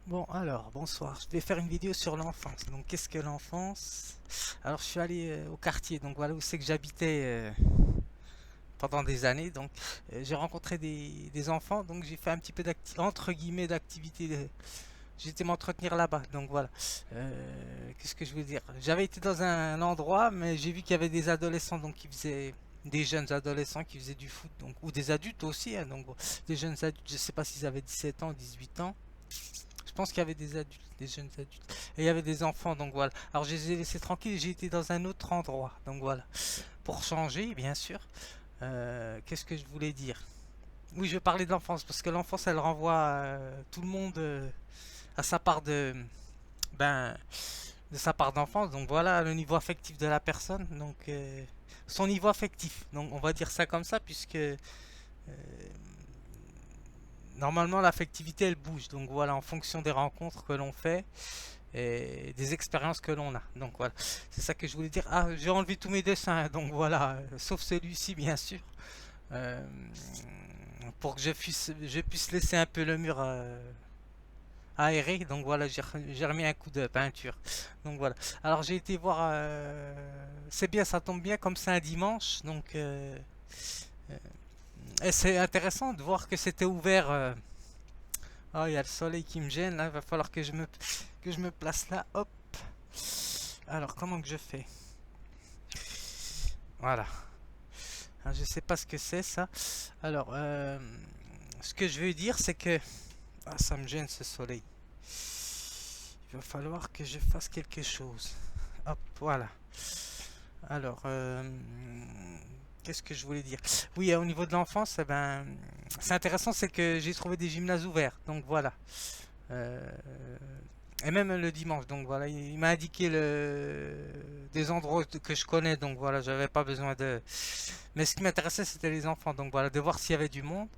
Bon, alors, bonsoir. Je vais faire une vidéo sur l'enfance. Donc, qu'est-ce que l'enfance? Alors, je suis allé au quartier, donc voilà où c'est que j'habitais pendant des années. Donc, j'ai rencontré des enfants, donc j'ai fait un petit peu entre guillemets d'activité. J'ai été m'entretenir là-bas, donc voilà. Qu'est-ce que je veux dire? J'avais été dans un endroit, mais j'ai vu qu'il y avait des adolescents, donc qui faisaient des jeunes adolescents qui faisaient du foot, donc ou des adultes aussi, hein, donc bon, des jeunes adultes. Je sais pas s'ils avaient 17 ans, 18 ans. Je pense qu'il y avait des adultes, des jeunes adultes. Et il y avait des enfants, donc voilà. Alors je les ai laissés tranquilles et j'ai été dans un autre endroit. Donc voilà. Pour changer, bien sûr. Qu'est-ce que je voulais dire? Oui, je vais parler de l'enfance parce que l'enfance, elle renvoie tout le monde à sa part ben, de sa part d'enfance. Donc voilà, le niveau affectif de la personne. Donc son niveau affectif. Donc on va dire ça comme ça puisque normalement l'affectivité elle bouge. Donc voilà, en fonction des rencontres que l'on fait et des expériences que l'on a. Donc voilà, c'est ça que je voulais dire. Ah, j'ai enlevé tous mes dessins, donc voilà, sauf celui-ci bien sûr, euh, pour que je puisse laisser un peu le mur aéré. Donc voilà, j'ai remis un coup de peinture. Donc voilà. Alors j'ai été voir, c'est bien, ça tombe bien comme c'est un dimanche, donc et c'est intéressant de voir que c'était ouvert. Ah, il y a le soleil qui me gêne là, il va falloir que je me place là. Hop. Alors comment que je fais? Voilà. Ah, je sais pas ce que c'est ça. Alors, ce que je veux dire, c'est que ah, ça me gêne ce soleil. Il va falloir que je fasse quelque chose. Hop, voilà. Alors, qu'est-ce que je voulais dire? Oui, au niveau de l'enfance, eh ben, c'est intéressant, c'est que j'ai trouvé des gymnases ouverts. Donc voilà. Euh, et même le dimanche. Donc voilà, il m'a indiqué des endroits que je connais. Donc voilà, j'avais pas besoin de. Mais ce qui m'intéressait, c'était les enfants. Donc voilà, de voir s'il y avait du monde.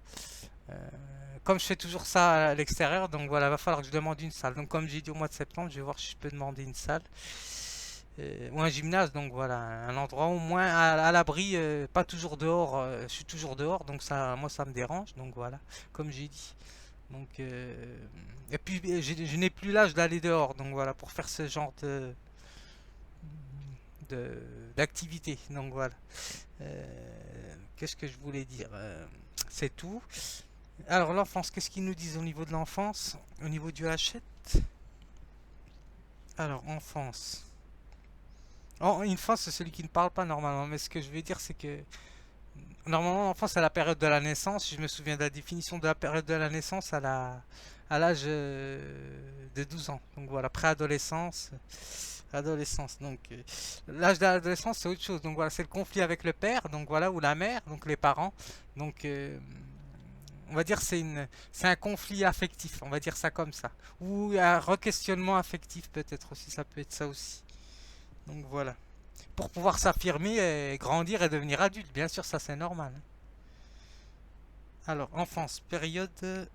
Euh, Comme je fais toujours ça à l'extérieur, donc voilà, va falloir que je demande une salle. Donc comme j'ai dit au mois de septembre, je vais voir si je peux demander une salle. Ou un gymnase, donc voilà, un endroit au moins à l'abri, pas toujours dehors, je suis toujours dehors, donc ça, moi ça me dérange, donc voilà, comme j'ai dit. Donc, et puis je n'ai plus l'âge d'aller dehors, donc voilà, pour faire ce genre d'activité, donc voilà. Qu'est-ce que je voulais dire? C'est tout. Alors l'enfance, qu'est-ce qu'ils nous disent au niveau de l'enfance? Au niveau du Hachette? Alors enfance. Oh, une fois, c'est celui qui ne parle pas normalement, mais ce que je veux dire, c'est que normalement, l'enfance, c'est la période de la naissance. Je me souviens de la définition de la période de la naissance à l'âge de 12 ans. Donc voilà, préadolescence, adolescence. Donc l'âge de l'adolescence, c'est autre chose. Donc voilà, c'est le conflit avec le père, donc voilà, ou la mère, donc les parents. Donc on va dire c'est un conflit affectif, on va dire ça comme ça. Ou un requestionnement affectif peut-être aussi, ça peut être ça aussi. Donc voilà. Pour pouvoir s'affirmer, et grandir et devenir adulte, bien sûr, ça c'est normal. Alors, enfance, période de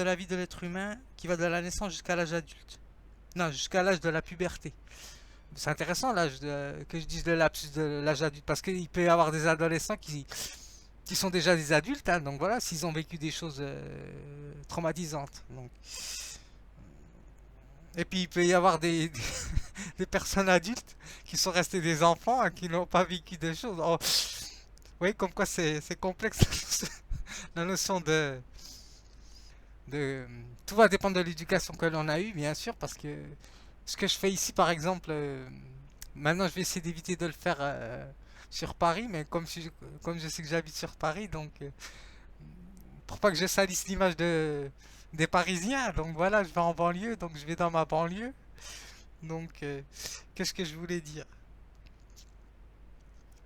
la vie de l'être humain qui va de la naissance jusqu'à l'âge adulte. Non, jusqu'à l'âge de la puberté. C'est intéressant que je dise le lapsus de l'âge adulte parce qu'il peut y avoir des adolescents qui sont déjà des adultes, hein, donc voilà, s'ils ont vécu des choses traumatisantes. Donc. Et puis il peut y avoir des personnes adultes qui sont restées des enfants, hein, qui n'ont pas vécu des choses. Oh, oui, comme quoi c'est complexe la notion de... Tout va dépendre de l'éducation que l'on a eue, bien sûr, parce que ce que je fais ici, par exemple, maintenant je vais essayer d'éviter de le faire sur Paris, mais comme je sais que j'habite sur Paris, donc pour pas que je salisse l'image des Parisiens, donc voilà, je vais en banlieue, donc je vais dans ma banlieue. Donc, qu'est-ce que je voulais dire?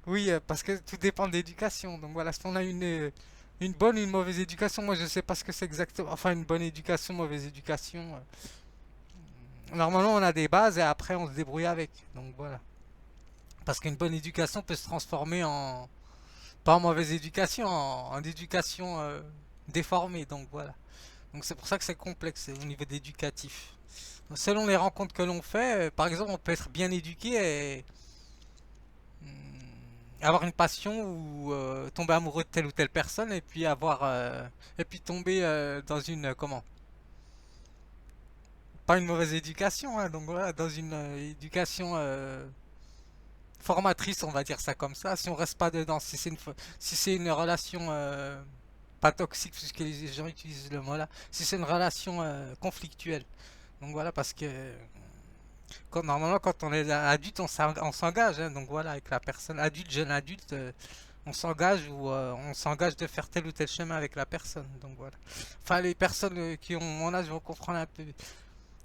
Oui, parce que tout dépend de l'éducation. Donc voilà, si on a une bonne ou une mauvaise éducation, moi je sais pas ce que c'est exactement. Enfin, une bonne éducation, mauvaise éducation. Normalement, on a des bases et après on se débrouille avec. Donc voilà. Parce qu'une bonne éducation peut se transformer pas en mauvaise éducation, en éducation déformée. Donc voilà. Donc c'est pour ça que c'est complexe au niveau éducatif. Donc, selon les rencontres que l'on fait, par exemple, on peut être bien éduqué et avoir une passion ou tomber amoureux de telle ou telle personne et puis tomber dans une comment pas une mauvaise éducation, hein, donc voilà, dans une éducation formatrice, on va dire ça comme ça. Si on reste pas dedans, si c'est une relation pas toxique, puisque les gens utilisent le mot là, si c'est une relation conflictuelle. Donc voilà, parce que normalement, quand on est adulte, on s'engage, hein, donc voilà, avec la personne adulte, jeune adulte, on s'engage ou on s'engage de faire tel ou tel chemin avec la personne. Donc voilà. Enfin, les personnes qui ont mon âge vont comprendre un peu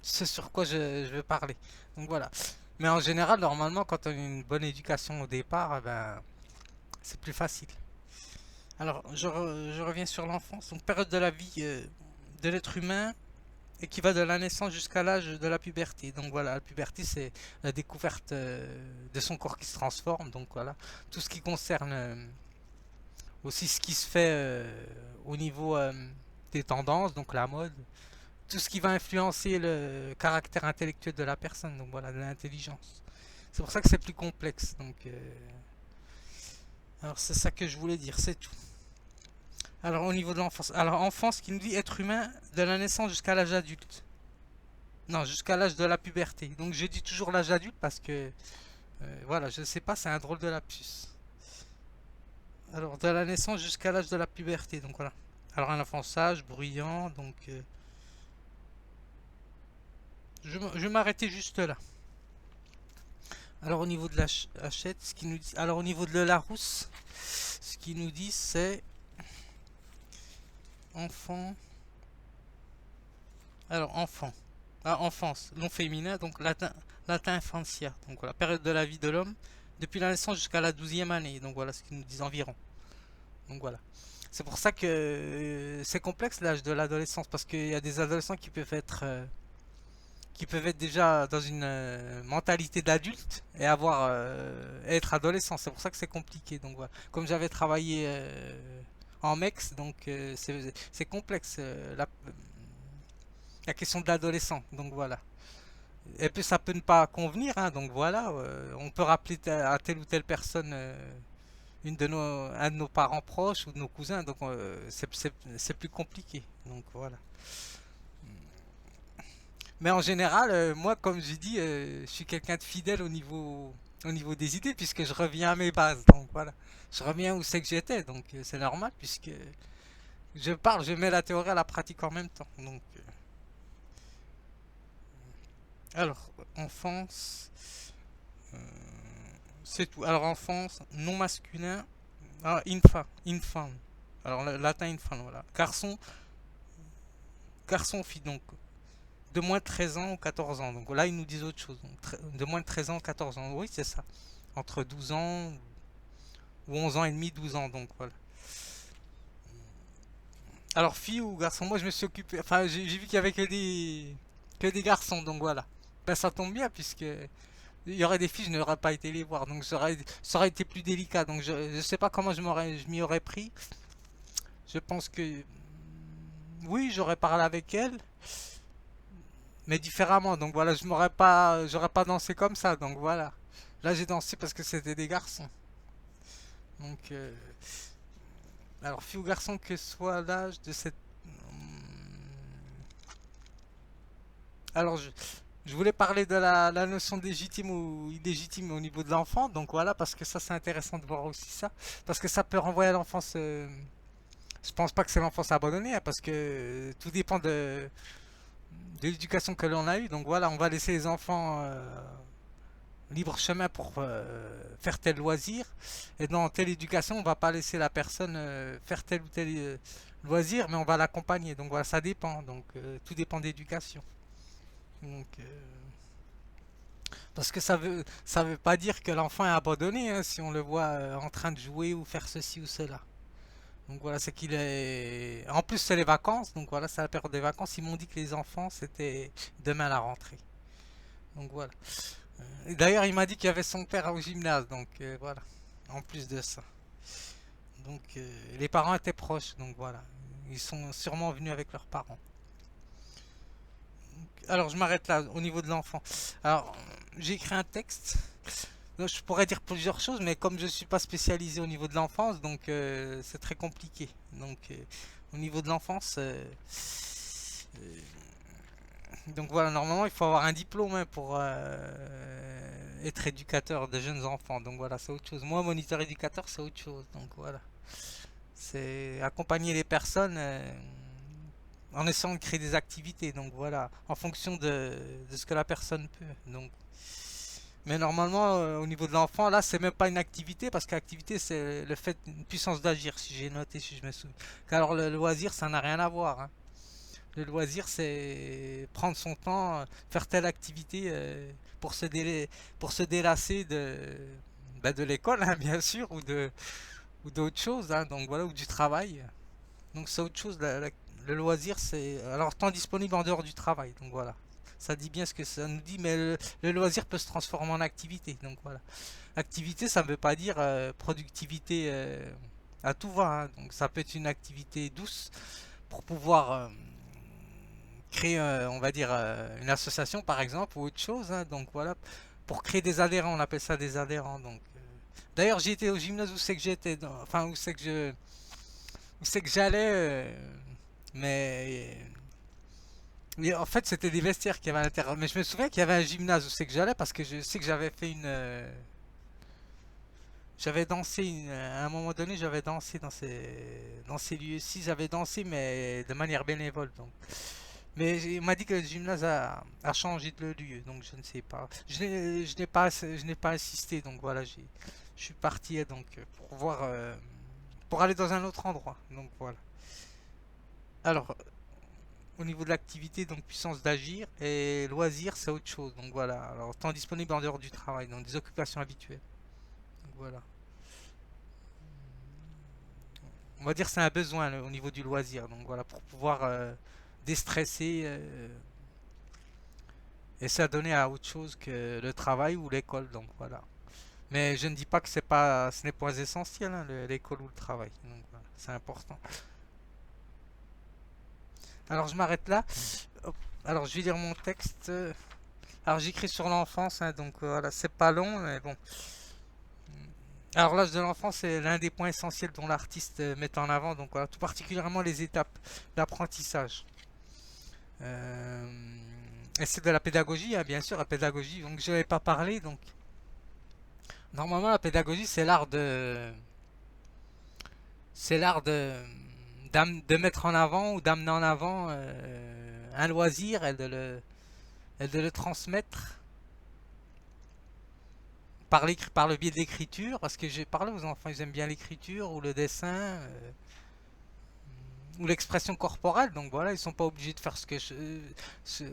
ce sur quoi je veux parler. Donc voilà. Mais en général, normalement, quand on a une bonne éducation au départ, ben, c'est plus facile. Alors, je reviens sur l'enfance. Donc, période de la vie de l'être humain et qui va de la naissance jusqu'à l'âge de la puberté. Donc voilà, la puberté, c'est la découverte de son corps qui se transforme. Donc voilà, tout ce qui concerne aussi ce qui se fait au niveau des tendances, donc la mode, tout ce qui va influencer le caractère intellectuel de la personne, donc voilà, de l'intelligence. C'est pour ça que c'est plus complexe. Donc, alors c'est ça que je voulais dire, c'est tout. Alors au niveau de l'enfance, alors enfance qui nous dit être humain de la naissance jusqu'à l'âge adulte. Non, jusqu'à l'âge de la puberté. Donc je dis toujours l'âge adulte parce que voilà, je sais pas, c'est un drôle de lapsus. Alors de la naissance jusqu'à l'âge de la puberté, donc voilà. Alors un enfant sage, bruyant, donc je vais m'arrêter juste là. Alors au niveau de la Hachette, ce qui nous dit, alors au niveau de Larousse, ce qui nous dit c'est enfant. Alors enfant, ah, enfance, nom féminin, donc latin infantia. Donc voilà, période de la vie de l'homme depuis la naissance jusqu'à la 12e année. Donc voilà ce qu'ils nous disent environ. Donc voilà. C'est pour ça que c'est complexe l'âge de l'adolescence parce qu'il y a des adolescents qui peuvent être déjà dans une mentalité d'adulte et avoir être adolescent. C'est pour ça que c'est compliqué. Donc voilà. Comme j'avais travaillé en MEX, donc c'est complexe la question de l'adolescent. Donc voilà. Et puis ça peut ne pas convenir, hein, donc voilà. On peut rappeler à telle ou telle personne un de nos parents proches ou de nos cousins, donc c'est plus compliqué. Donc voilà. Mais en général, moi, comme je dis, je suis quelqu'un de fidèle au niveau des idées, puisque je reviens à mes bases. Donc voilà, je reviens où c'est que j'étais, donc c'est normal, puisque je mets la théorie à la pratique en même temps. Donc, alors, enfance, euh, c'est tout. Alors, enfance, non masculin, alors, infant. Alors, latin infant, voilà. Garçon, fille, donc de moins de 13 ans ou 14 ans. Donc là, ils nous disent autre chose. Donc, de moins de 13 ans ou 14 ans. Oui, c'est ça. Entre 12 ans ou 11 ans et demi, 12 ans. Donc voilà. Alors, fille ou garçon, moi je me suis occupé. Enfin, j'ai vu qu'il y avait que des garçons. Donc voilà. Ben, ça tombe bien puisque il y aurait des filles, je n'aurais pas été les voir. Donc ça aurait été plus délicat. Donc je sais pas comment je m'y aurais pris. Je pense que oui, j'aurais parlé avec elle, mais différemment. Donc voilà, j'aurais pas dansé comme ça. Donc voilà. Là, j'ai dansé parce que c'était des garçons. Donc, alors, fille ou garçon que soit l'âge de cette. Alors, je voulais parler de la notion de légitime ou illégitime au niveau de l'enfant. Donc voilà, parce que ça, c'est intéressant de voir aussi ça. Parce que ça peut renvoyer à l'enfance. Je pense pas que c'est l'enfance abandonnée, hein, parce que tout dépend de l'éducation que l'on a eue. Donc voilà, on va laisser les enfants libre chemin pour faire tel loisir. Et dans telle éducation, on va pas laisser la personne faire tel ou tel loisir, mais on va l'accompagner. Donc voilà, ça dépend. Donc tout dépend d'éducation. Donc parce que ça veut pas dire que l'enfant est abandonné, hein, si on le voit en train de jouer ou faire ceci ou cela. Donc voilà, c'est qu'il est. En plus, c'est les vacances, donc voilà, c'est la période des vacances. Ils m'ont dit que les enfants, c'était demain la rentrée. Donc voilà. D'ailleurs, il m'a dit qu'il y avait son père au gymnase, donc voilà. En plus de ça. Donc les parents étaient proches, donc voilà. Ils sont sûrement venus avec leurs parents. Alors je m'arrête là au niveau de l'enfant. Alors j'ai écrit un texte. Donc, je pourrais dire plusieurs choses, mais comme je ne suis pas spécialisé au niveau de l'enfance, donc c'est très compliqué. Donc au niveau de l'enfance, Donc voilà, normalement, il faut avoir un diplôme hein, pour être éducateur de jeunes enfants. Donc voilà, c'est autre chose. Moi, moniteur éducateur, c'est autre chose. Donc voilà, c'est accompagner les personnes en essayant de créer des activités. Donc voilà, en fonction de ce que la personne peut. Donc, mais normalement, au niveau de l'enfant, là, c'est même pas une activité parce qu'activité, c'est le fait, une puissance d'agir, si j'ai noté, si je me souviens. Alors le loisir, ça n'a rien à voir, hein. Le loisir, c'est prendre son temps, faire telle activité pour pour se délasser de l'école, hein, bien sûr, ou d'autres choses, hein, donc voilà, ou du travail. Donc c'est autre chose. Le loisir, c'est alors temps disponible en dehors du travail. Donc voilà, ça dit bien ce que ça nous dit, mais le loisir peut se transformer en activité. Donc voilà, activité, ça ne veut pas dire productivité à tout va, hein. Donc ça peut être une activité douce pour pouvoir créer, on va dire, une association par exemple ou autre chose, hein. Donc voilà, pour créer des adhérents, on appelle ça des adhérents. Donc d'ailleurs, j'ai été au gymnase où c'est que j'étais, enfin où c'est que j'allais, mais en fait c'était des vestiaires qui avaient à l'intérieur. Mais je me souviens qu'il y avait un gymnase où c'est que j'allais parce que je sais que j'avais fait j'avais dansé à un moment donné, j'avais dansé dans ces lieux-ci, j'avais dansé mais de manière bénévole. Donc mais il m'a dit que le gymnase a changé de lieu, donc je ne sais pas. Je n'ai pas insisté, donc voilà, je suis parti donc pour voir, pour aller dans un autre endroit, donc voilà. Alors, au niveau de l'activité, donc puissance d'agir et loisir, c'est autre chose, donc voilà. Alors, temps disponible en dehors du travail, donc des occupations habituelles, donc voilà. On va dire que c'est un besoin au niveau du loisir, donc voilà, pour pouvoir déstresser. Et ça a donné à autre chose que le travail ou l'école, donc voilà. Mais je ne dis pas que ce n'est pas essentiel, hein, l'école ou le travail. Donc voilà, c'est important. Alors je m'arrête là. Hop. Alors je vais lire mon texte. Alors j'écris sur l'enfance, hein, donc voilà, c'est pas long, mais bon. Alors l'âge de l'enfance c'est l'un des points essentiels dont l'artiste met en avant, donc voilà, tout particulièrement les étapes d'apprentissage. Euh, et c'est de la pédagogie, hein, bien sûr, la pédagogie. Donc je n'avais pas parlé, donc normalement la pédagogie c'est l'art de mettre en avant ou d'amener en avant un loisir et de le transmettre par le biais de l'écriture, parce que j'ai parlé aux enfants, ils aiment bien l'écriture ou le dessin ou l'expression corporelle, donc voilà, ils sont pas obligés de faire ce-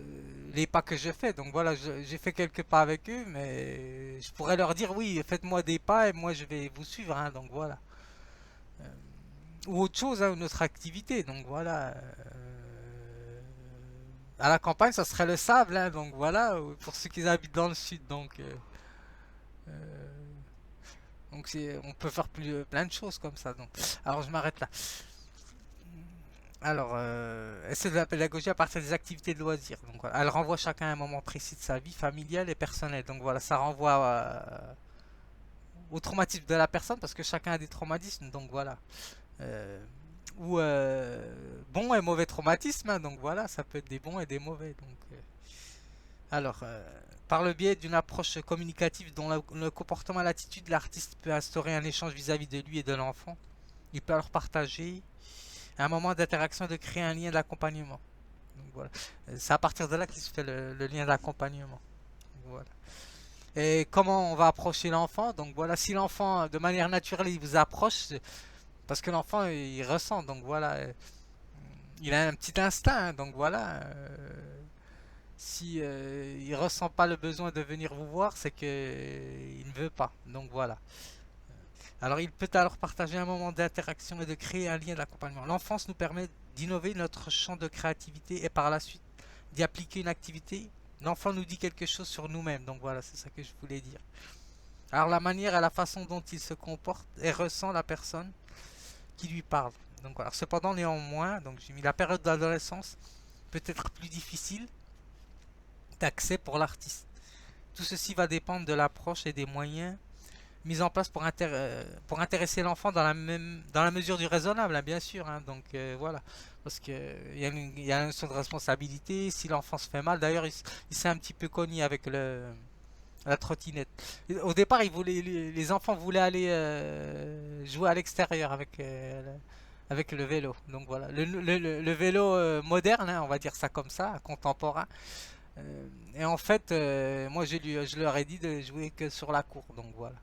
les pas que je fais, donc voilà, j'ai fait quelques pas avec eux, mais je pourrais leur dire oui, faites-moi des pas et moi je vais vous suivre, hein, donc voilà. Ou autre chose, hein, une autre activité, donc voilà. À la campagne, ça serait le sable, hein, donc voilà, pour ceux qui habitent dans le sud, euh, donc on peut faire plein de choses comme ça. Donc, alors je m'arrête là. Alors, c'est de la pédagogie à partir des activités de loisirs. Donc, voilà. Elle renvoie chacun à un moment précis de sa vie familiale et personnelle. Donc voilà, ça renvoie au traumatisme de la personne parce que chacun a des traumatismes. Donc voilà. Euh, ou bon et mauvais traumatismes, hein. Donc voilà, ça peut être des bons et des mauvais. Donc, alors, par le biais d'une approche communicative dont le comportement et l'attitude, l'artiste peut instaurer un échange vis-à-vis de lui et de l'enfant. Il peut alors partager un moment d'interaction et de créer un lien d'accompagnement. Donc voilà. C'est à partir de là qu'il se fait le lien d'accompagnement. Voilà. Et comment on va approcher l'enfant? Donc voilà, si l'enfant de manière naturelle il vous approche, parce que l'enfant il ressent, donc voilà, il a un petit instinct, hein. Donc voilà, si il ressent pas le besoin de venir vous voir, c'est que il ne veut pas. Donc voilà. Alors il peut alors partager un moment d'interaction et de créer un lien d'accompagnement. L'enfance nous permet d'innover notre champ de créativité et par la suite d'y appliquer une activité. L'enfant nous dit quelque chose sur nous-mêmes. Donc voilà, c'est ça que je voulais dire. Alors la manière et la façon dont il se comporte et ressent la personne qui lui parle. Donc voilà. Cependant, néanmoins, donc j'ai mis la période d'adolescence peut être plus difficile d'accès pour l'artiste. Tout ceci va dépendre de l'approche et des moyens mise en place pour intéresser l'enfant dans la mesure du raisonnable, hein, bien sûr, hein. Donc voilà, parce que il y a une notion de responsabilité. Si l'enfant se fait mal, d'ailleurs, il s'est un petit peu cogné avec la trottinette. Au départ, les enfants voulaient aller jouer à l'extérieur avec le vélo. Donc voilà, le vélo moderne, hein, on va dire ça comme ça, contemporain. Et en fait, moi je leur ai dit de jouer que sur la cour. Donc voilà,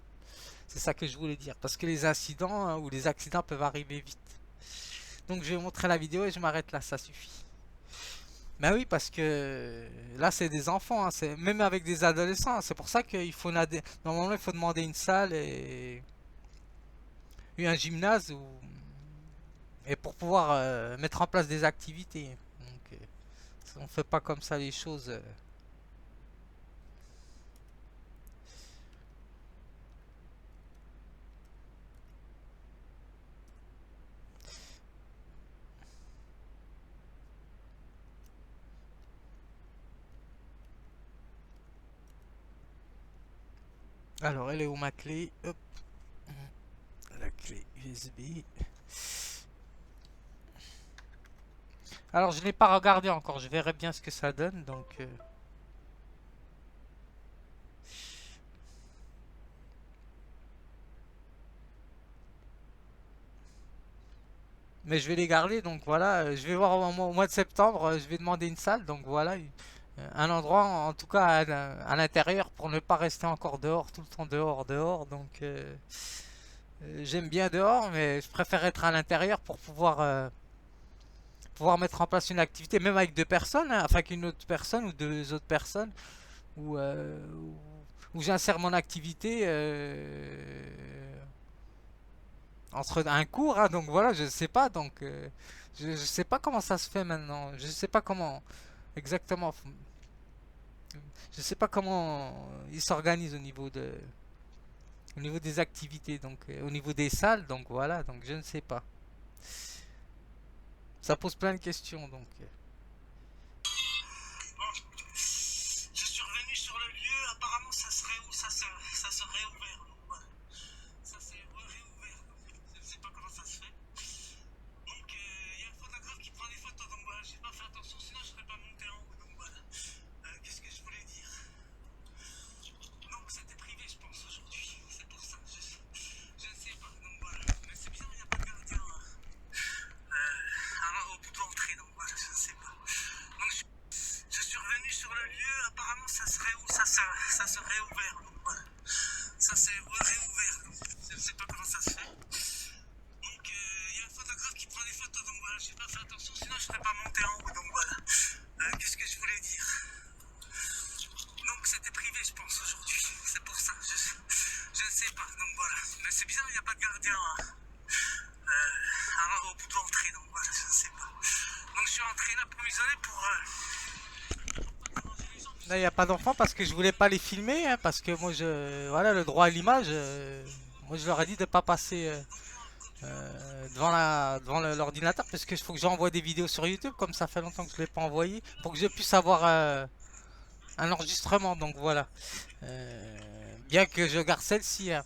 c'est ça que je voulais dire. Parce que les incidents ou les accidents peuvent arriver vite. Donc je vais montrer la vidéo et je m'arrête là, ça suffit. Ben oui, parce que là c'est des enfants, hein, même avec des adolescents, hein. C'est pour ça qu'il faut normalement il faut demander une salle et un gymnase et pour pouvoir mettre en place des activités. Donc on fait pas comme ça les choses. Alors elle est où ma clé? Hop, la clé USB. Alors je n'ai pas regardé encore, je verrai bien ce que ça donne. Donc mais je vais les garder. Donc voilà, je vais voir au mois de septembre. Je vais demander une salle. Donc voilà, un endroit en tout cas à l'intérieur pour ne pas rester encore dehors tout le temps dehors dehors. Donc j'aime bien dehors, mais je préfère être à l'intérieur pour pouvoir mettre en place une activité, même avec deux personnes, hein, enfin qu'une autre personne ou deux autres personnes, où, où j'insère mon activité entre un cours, hein. Donc voilà, je sais pas, donc je sais pas comment ça se fait maintenant, je sais pas comment exactement, je sais pas comment ils s'organisent au niveau des activités, donc au niveau des salles, donc voilà, donc je ne sais pas. Ça pose plein de questions, donc. Je suis revenu sur le lieu, apparemment ça serait où ça serait ouvert. Donc, voilà. Ça c'est réouvert. Je ne sais pas comment ça se fait. Donc il y a un photographe qui prend des photos, donc voilà, j'ai pas fait attention, sinon je serais pas monté en haut. Donc voilà. Qu'est-ce que je voulais dire? Donc c'était privé je pense aujourd'hui. C'est pour ça. Je ne sais pas. Donc voilà. Mais c'est bizarre, il n'y a pas de gardien au bout de l'entrée, donc voilà, je ne sais pas. Donc je suis revenu sur le lieu, apparemment ça serait où ça serait ouvert. Donc voilà. Ça c'est réouvert. Je ne sais pas comment ça se fait. Donc il y a un photographe qui prend des photos, donc voilà, j'ai pas fait attention, sinon je serais pas monté en haut, donc voilà. Qu'est-ce que je voulais dire? Donc c'était privé je pense aujourd'hui, c'est pour ça, je ne sais pas, donc voilà. Mais c'est bizarre, il n'y a pas de gardien au bout de l'entrée, donc voilà, je ne sais pas. Donc je suis entré là pour m'isoler pour... Là, il n'y a pas d'enfants parce que je voulais pas les filmer, hein, parce que moi, voilà, le droit à l'image, moi, je leur ai dit de pas passer devant l'ordinateur parce qu'il faut que j'envoie des vidéos sur YouTube, comme ça fait longtemps que je ne l'ai pas envoyé, pour que je puisse avoir un enregistrement, donc voilà. Bien que je garde celle-ci, hein.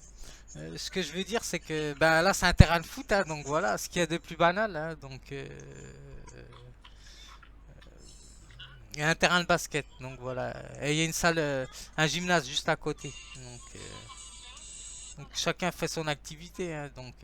Ce que je veux dire, c'est que ben, là, c'est un terrain de foot, hein, donc voilà, ce qu'il y a de plus banal, hein, donc il y a un terrain de basket, donc voilà. Et il y a une salle, un gymnase juste à côté. Donc chacun fait son activité, hein, donc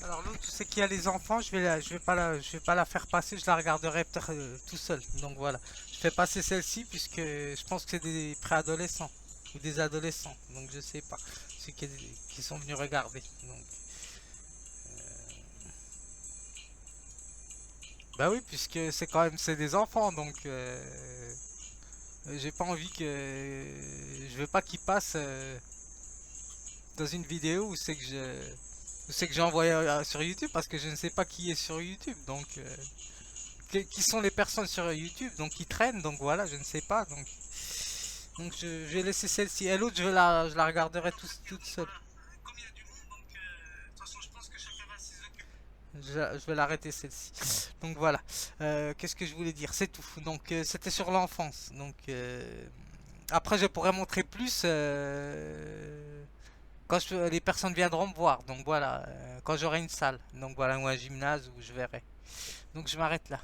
Alors l'autre, tu sais qu'il y a les enfants, je vais pas la faire passer, je la regarderai peut-être tout seul. Donc voilà, je fais passer celle-ci puisque je pense que c'est des préadolescents ou des adolescents. Donc je sais pas, ceux qui sont venus regarder. Donc bah oui, puisque c'est quand même c'est des enfants, donc j'ai pas envie que je veux pas qu'ils passent dans une vidéo où c'est que j'ai envoyé sur YouTube parce que je ne sais pas qui est sur YouTube. Donc qui sont les personnes sur YouTube donc qui traînent, donc voilà, je ne sais pas. Donc je vais laisser celle-ci. Et l'autre, je la regarderai toute seule. Je vais l'arrêter celle-ci. Donc voilà. Qu'est-ce que je voulais dire? C'est tout. Donc c'était sur l'enfance. Donc après je pourrais montrer plus quand les personnes viendront me voir. Donc voilà. Quand j'aurai une salle. Donc voilà, ou un gymnase où je verrai. Donc je m'arrête là.